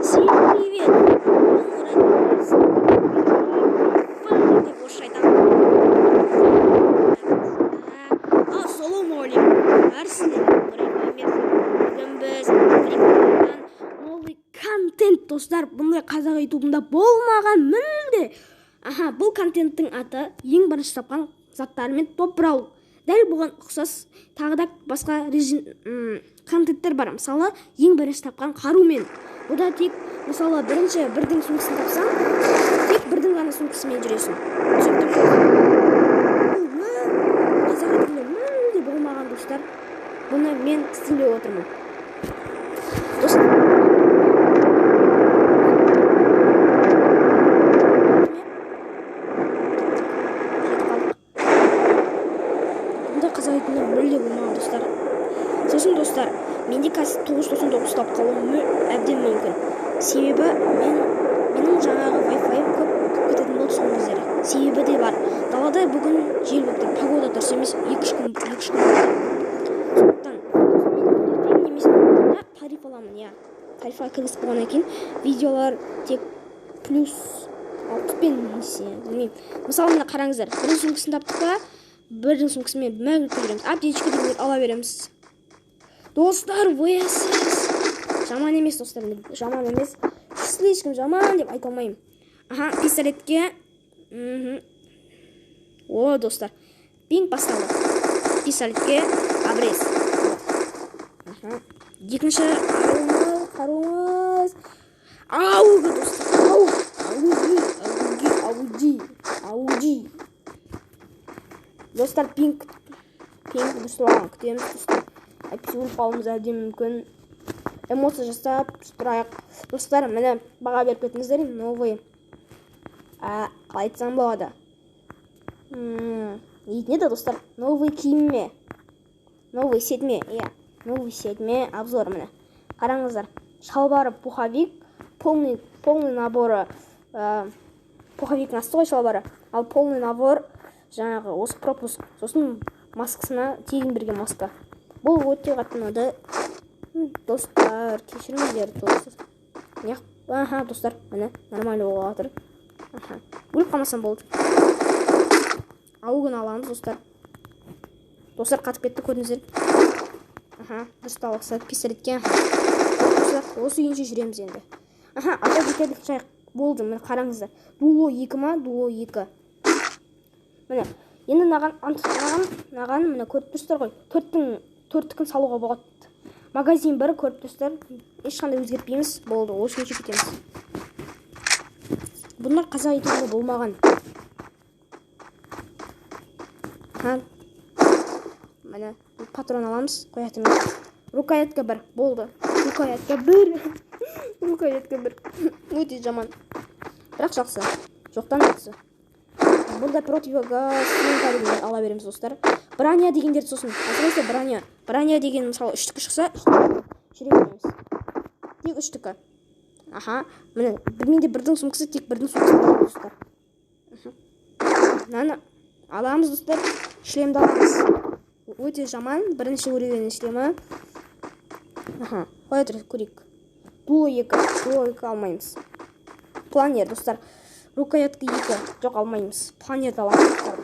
Всем привет! Деп орысша айтамын. Ассалаумағалейкум. Бүгін біз новый контент, достар. Бұндай қазақ ютубында болмаған мүлде. Бұл контенттің аты ең бірінші тапқан заттармен топ-брау. Дәл бұған ұқсас тағы да басқа контенттер бар. Мысалы, ең бірінші тапқан қарумен. Бұда тек, мысалы, бірдің сумкасын тапсаң, тек бірдің ғана сумкасымен жүресің. Қазақ тілінде мүлде болмаған, достар. Бұны мен істемей отырмын. Достар, қазақ тілінде мүлде болмаған, достар. Сосын, достар, менде қазір 999 тап қалуым әбден мүмкін. Себебі менің жаңағы Wi-Fi көп кететін болды соңғы кездері. Себебі де бар. Далада бүгін жел болып тұр, погода дұрыс емес, 2-3 күн болды. Сондықтан мен немесе тариф аламын, иә. Тарифқа кіргізіп болғаннан кейін видеолар тек плюс 60-пен білмеймін. Мысалы, мына қараңыздар, бірдің сумкасын таптық па, бірдің сумкасымен мәңгілік көреміз. Аптечка деген ала береміз. Достар, оясыз. Жаман емес, достар, жаман емес. Слишком жаман деп айта алмаймын. Пистолетке. О, достар, пинг басталды. Пистолетке обрез. Екінші қаруымыз. Ауға, достар. Ауди. Достар, пинг дұрысталған күтеміз, достар. Әйтпесе өліп қалуымыз әбден мүмкін. Эмоция жасап тұрайық. Достар, міне баға беріп кетіңіздер. Новый. Қалай айтсам болады. Еді, достар. Новый киімме. Новый сетме. Новый сетме обзор міне. Қараңыздар. Шалбары пуховик. Полный наборы. Пуховик насты ғой шалбары. Ал полный набор жаңағы осы пропуск. Сосын маскасына тегін берген маска. Бұл өте қатты ұнады. Достар, кешіріңіздер, достар. Достар, міне, нормально болып жатыр. Өліп қалмасам болды. Ауығын аламыз, достар. Достар, қатып кетті, көрдіңіздер. Дұрысталықса, пистолетке. Осы үйінше жүреміз енді. Ата кетерлік жайық болды, міне қараңыздар. Дуо 2 ма? Дуо 2. Міне, енді наған міне көріп тұрсыздар ғой. Төрттікін салуға болады. Магазин бір көріп тұрсыздар. Ешқандай өзгертпейміз. Болды, осы үйінше кетеміз. Бұндар қазақ ютубында болмаған. Міне, патрон аламыз, қоятымыз. Рукоятка бір, болды. Рукоятка бір. Өте жаман. Бірақ жақсы. Жоқтан жақсы. Бұнда противогаз дегендер ала береміз, достар. Броня дегендер сосын. Әсіресе броня. Броня деген мысалы 3-тікі шықса, жүре береміз. Тек 3-тікі. Міне, менде бірдің сумкасы, тек бірдің сумкасы бар, достар. Мынаны аламыз, достар. Шлемді аламыз. Өте жаман. Бірінші өреген шлемі. Қоя тұрып көрейік. Дуо 2 алмаймыз. Планер, достар. Рукоятка 2. Жоқ, алмаймыз. Планерді аламыз, достар.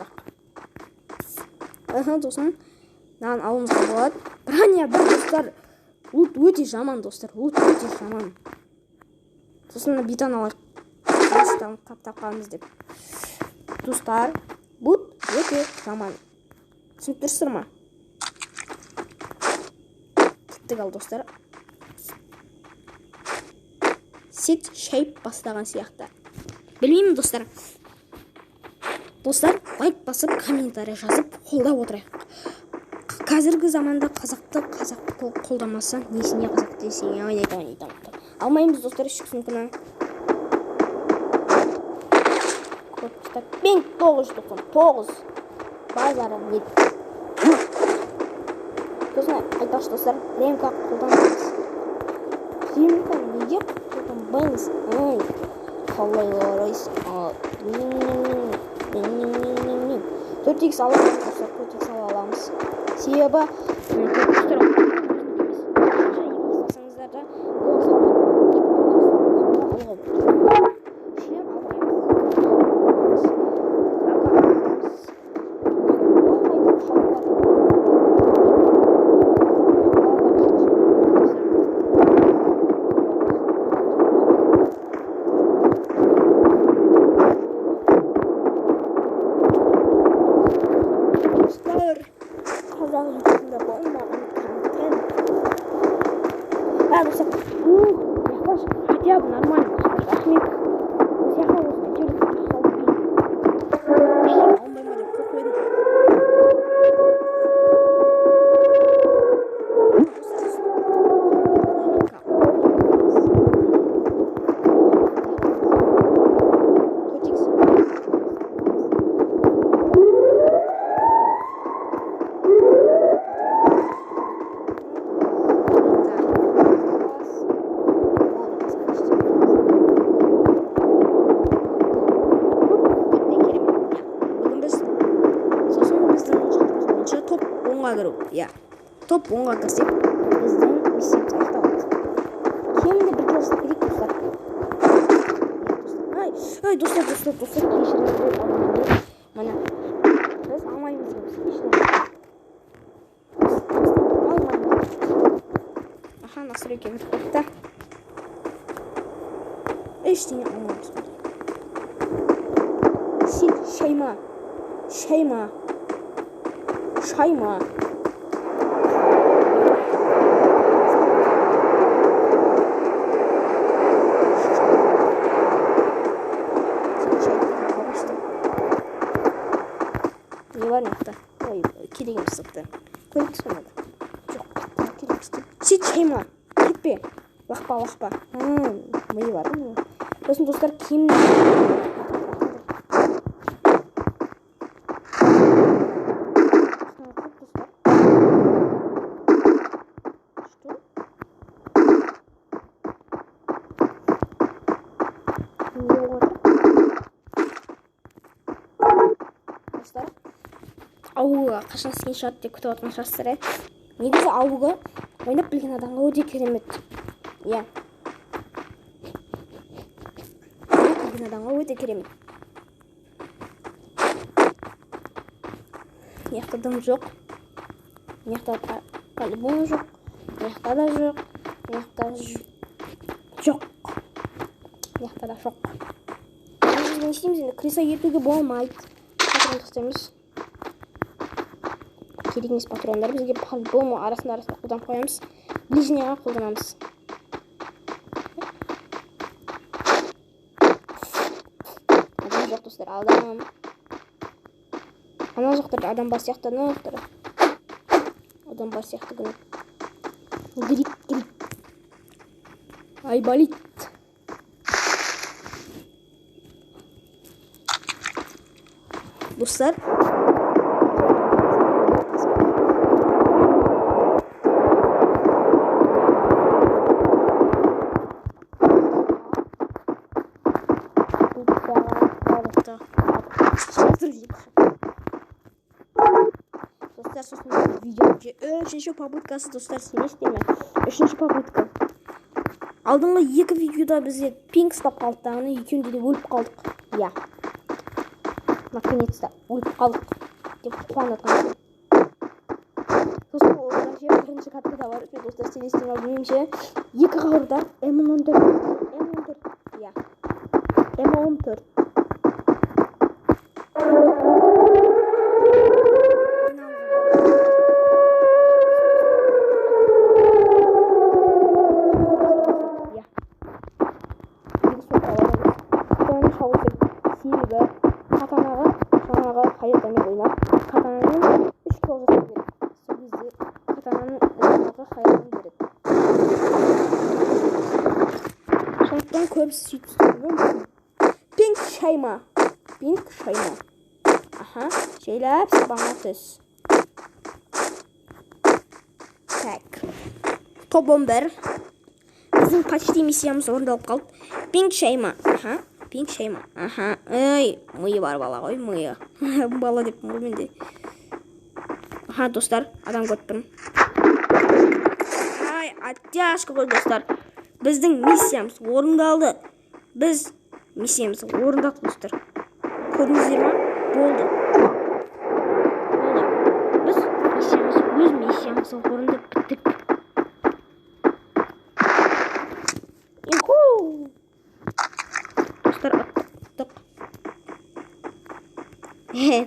Досын. Наған алуымызға болады. Броня бір, достар. Лут өте жаман, достар. Сосын битан алайық. Бастан тапқанымыз деп. Достар, бұт өте жаман. Түсініп тұрсыздар ма? Кеттік ал, достар. Сет шайып бастаған сияқты. Білмеймін, достар. Достар, лайк басып, комментарий жазып, қолдап отырайық. Қазіргі заманда қазақты қолдамаса, несіне қазақ десең, ойнайтам. Алмаймыз, достар, шықсынкіні. Пен 999. Базары нет. Сосын айтақшы, достар, ремка қолданбаймыз. Ремка неге қолданбаймыз? Қалай орайсың? 4x аламыз, достар, 4x аламыз. Себебі 10-ға кіру. Иә. Топ 10-ға кірсек, біздің миссиямыз аяқталады. Кемінде бір келістік керек, достар. Ай, достар, кешіріңіздер. Мына біз алмаймыз дейміз. Аха, настройка кірді. Ештеңе алмаймыз. Сен шайма. Не var nokta? Ой, керегім сықты. Көріп тұрмады. Жоқ, керегім сықты. Сен шайма. Кетпе. Лақпа. Миы бар. Сосын достар киім ауылға қашан сен шығады деп күтіп отырған шығарсыздар. Негізі ауылға ойнап білген адамға өте керемет. Иә. Ойнап білген адамға өте керемет. Мияқта дым жоқ. Мияқта полигон жоқ. Мияқта да жоқ. Мияқта жоқ. Біз не істейміз енді? Креса етуге болмайды. Патрон тастаймыз. Керек емес патрондар бізге по-любому арасында қолданып қоямыз. Ближнияға қолданамыз. Адам жоқ, достар, адам. Ана жақтарда адам бар сияқты, ана жақтарда адам бар сияқты гүні. Грит. Ай, болит. Достар, сосын видео үшінші попыткасы, достар, сенесіздер ме? Үшінші попытка. Алдыңғы екі видеода бізде пинг ұстап қалды, дағыны екеуінде де өліп қалдық. Иә. Наконец-то өліп қалдық деп қуанатқан. Сосын бірінші каткада бар, достар, сенесіздер ме? Білмеймше, екі қауырда М14. Иә. М14. Көбісі сөйтіп істейді. Пинг шайма. Аха, жайлап сабаңа түс. Так. Топ 11. Біздің почти миссиямыз орындалып қалды. Пинг шайма. Аха. Ой, миы бар бала ғой, миы. Бала деп менде. Аха, достар, адам көріп тұрмын. Ай, оттяжка ғой, достар. Біздің миссиямыз орындалды. Біз миссиямыз орындадық, достар. Көрдіңіздер ме? Болды. Біз өз миссиямызды орындап біттік. Достар, аттық.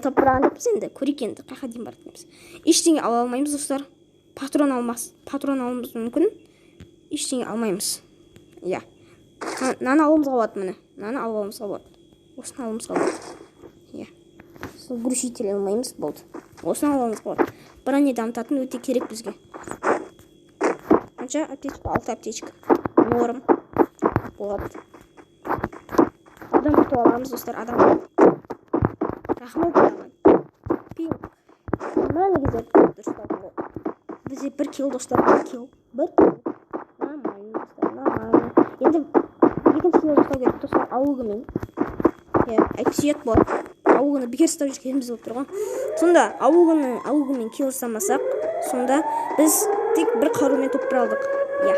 Топырағын деппіз енді. Көрек енді. Қайқа дейін барды деміз. Ештеңе ала алмаймыз, достар. Патрон алуымыз мүмкін. Ештеңе алмаймыз. Иә. Наны алуымызға болады, міне. Наны алуымызға болады. Осыны алуымызға болады. Иә. Грушитель алмаймыз, болды. Осыны алуымызға болады. Броня дамытатын өте керек бізге. Қанша аптечка? 6 аптечка. Норм. Болады. Адам күтіп аламыз, достар, адам. Рахмет, ағай. Пинг. Нормально кезер, достар. Бізде 1 килл, достар, 1 килл. 1 килл. Енді екінші килл жасау керек, достар, ауылғымен. Әйтсек болады. ауылыны бекер ұстап жүргеніміз болып тұр ғой. Сонда ауылымен келісамасақ, сонда біз тек бір қарумен топ бір алдық. Иә.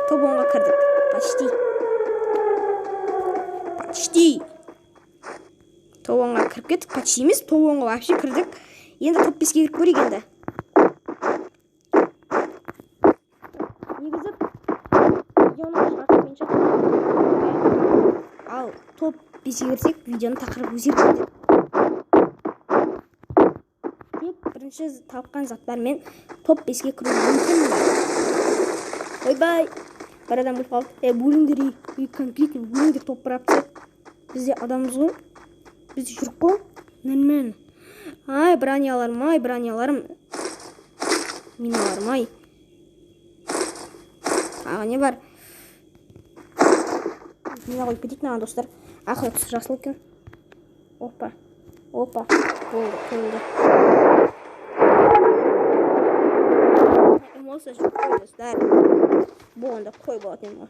Топ 10-ға кірдік. Почти. Топ 10-ға кіріп кеттік. Почти емес, топ 10-ға вообще кірдік. Енді топ 5-ге кіріп көрейік енді. Негізі видеоның шарты бойынша ал топ 5-ге кірсек, видеоның тақырыбы өзгереді. Тек бірінші тапқан заттармен топ 5-ге кіру мүмкін. Ойбай! Бір адам болып қалды. Бөліңдер, конкретно бөліңдер топ бір апты. Бізде адамыз ғой. Бізде жүріп қой. Нормально. Ай, бронияларым. Миналарым. Аға не бар? Мина қойып кетейік маған достар. Ақыры түсі жасыл екен. Опа. Қойылды. Эмоция жүріп қой достар. Болғанда қой болады ең ғой.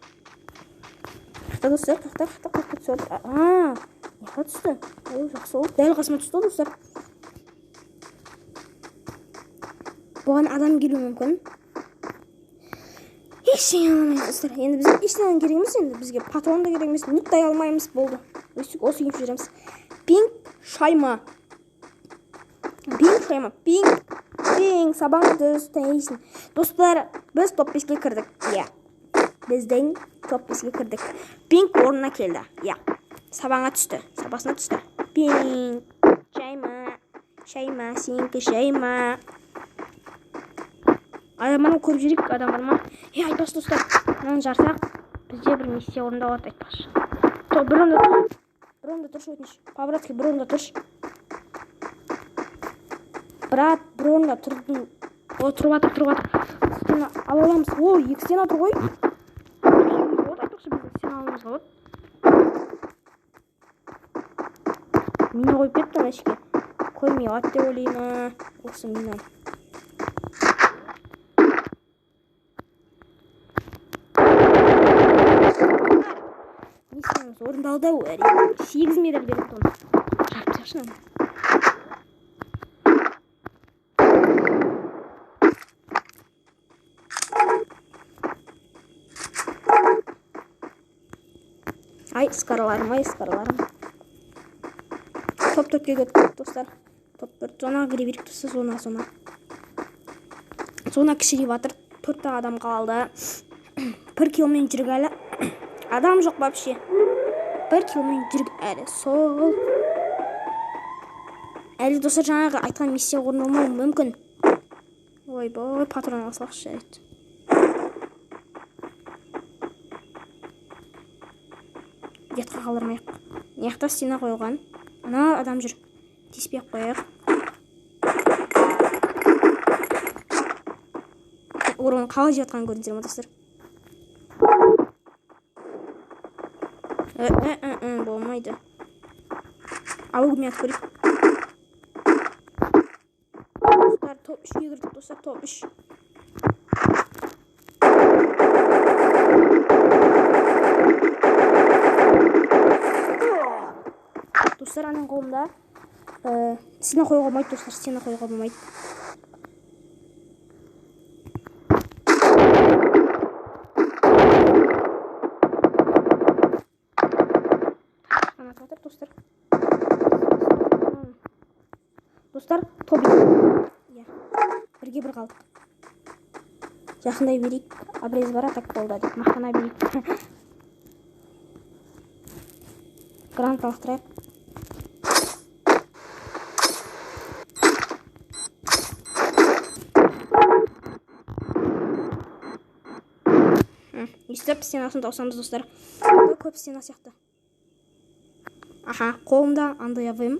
Қақта достар, қақта түсірді. Неға түсті? Жақсы ол. Дәл қасыма түсті достар. Бұған адам келу мүмкін. Ештеңе аламаймыз достар. Енді бізге ештеңе керек емес, енді бізге патрон да керек емес, нұттай алмаймыз, болды. Осы кемші жүреміз. Пинг шайма. Пинг сабаң дүз тәйсін. Достар, біз топ 5-ге кірдік. Иә. Біздің топ 5-ге кірдік. Пинг орнына келді. Иә. Сабасына түсті. Пинг. Шайма, сенікі шайма. Адамдарым көріп жүрек, адамдарыма. Айтпашы достар, мынаны жарсақ, бізде бір миссия орындалады айтпашы. Бір онда тұршы өтініш. По-братски бір онда тұршы. Брат, бір онда тұрдың. Тұрып атыр. Стена ала аламыз. 2 стена тұр ғой. Айтпақшы біздің стена аламыз ғой. Мина қойып кеттім әшке. Көрмей ат деп ойлаймын. Осы мина. Орындалды әрине. 8 медаль беріп оны. Жарып ташынан. Скарларым. Топ 4-ге көттік достар. Топ 4. Зонаға кіре берік тұсы, зона. Зона кішірей батыр. 4 адам қалды. 1 киломен жүрг әлі. Адам жоқ вообще. 1 киломен жүрг әлі. Сол. Әлі достар жаңағы айтқан миссия орындалмауы мүмкін. Ойбай, патрон алсақшы жарайды. Детқа қалдырмайық. Неқта стена қойылған. Ана адам жүр. Теспек қойық. Орын қалай жатқан көрдіңіздер ме достар? Болмайды. Ауылмен көрейік. Достар, топ 3-ге кірдік достар, топ 3. Достар, аның қолымда стена қойуға болмайды, достар, стена қойуға болмайды. Достар, топ 2. Бірге бір қалдық. Жақындай берейік. Обрез бар, атак болды деп мақтана берейік. Грант алықтырайық. Естіп, стенасын таусамыз достар. Көп стена сияқты. Қолымда андай авым.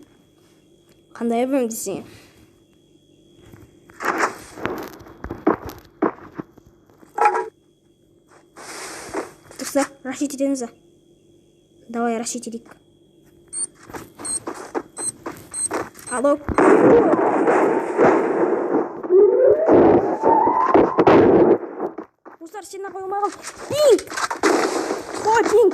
Қандай авым десең. Достар, рашид етеміз. Давай рашид едік. Алло. Достар, стена қойылмай қалды. Пинг! О, пинг!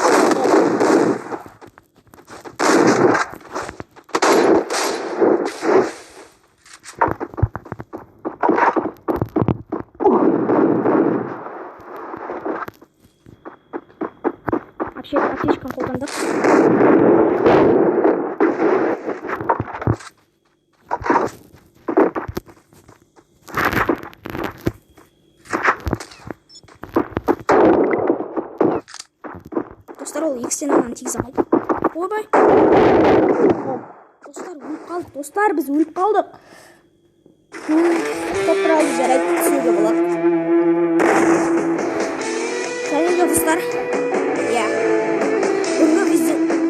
аптечканы қолдандық. Достар, ол екістен ананы тигізе қалды. Ойбай. Достар, өліп қалдық. Достар, біз өліп қалдық. Тоқтыралды, жарайды, түсуге болады. Және достар, бүгінгі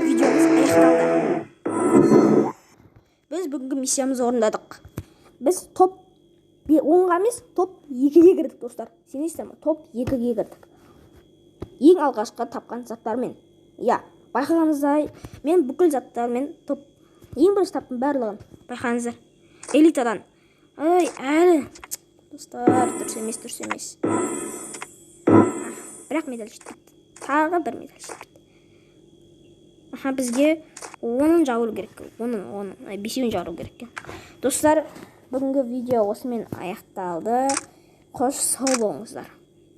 видеомыз аяқталды. Біз бүгінгі миссиямыз орындадық. Біз топ 10-ға емес, топ 2-ге кірдік, достар. Сенесіздер ме? Топ 2-ге кірдік. Ең алғашқы тапқан заттармен. Байқағаныңыздай, мен бүкіл заттармен ең бірінші таптым барлығын. Байқаңыздар. Элитадан. Әлі. Достар, дұрыс емес. Бірақ медаль жетпеді. Тағы бір медаль жетпеді. Бізге 10-ын жауыру керек. 5-ін жауыру керек. Достар, бүгінгі видео осымен аяқталды. Қош сау болыңыздар.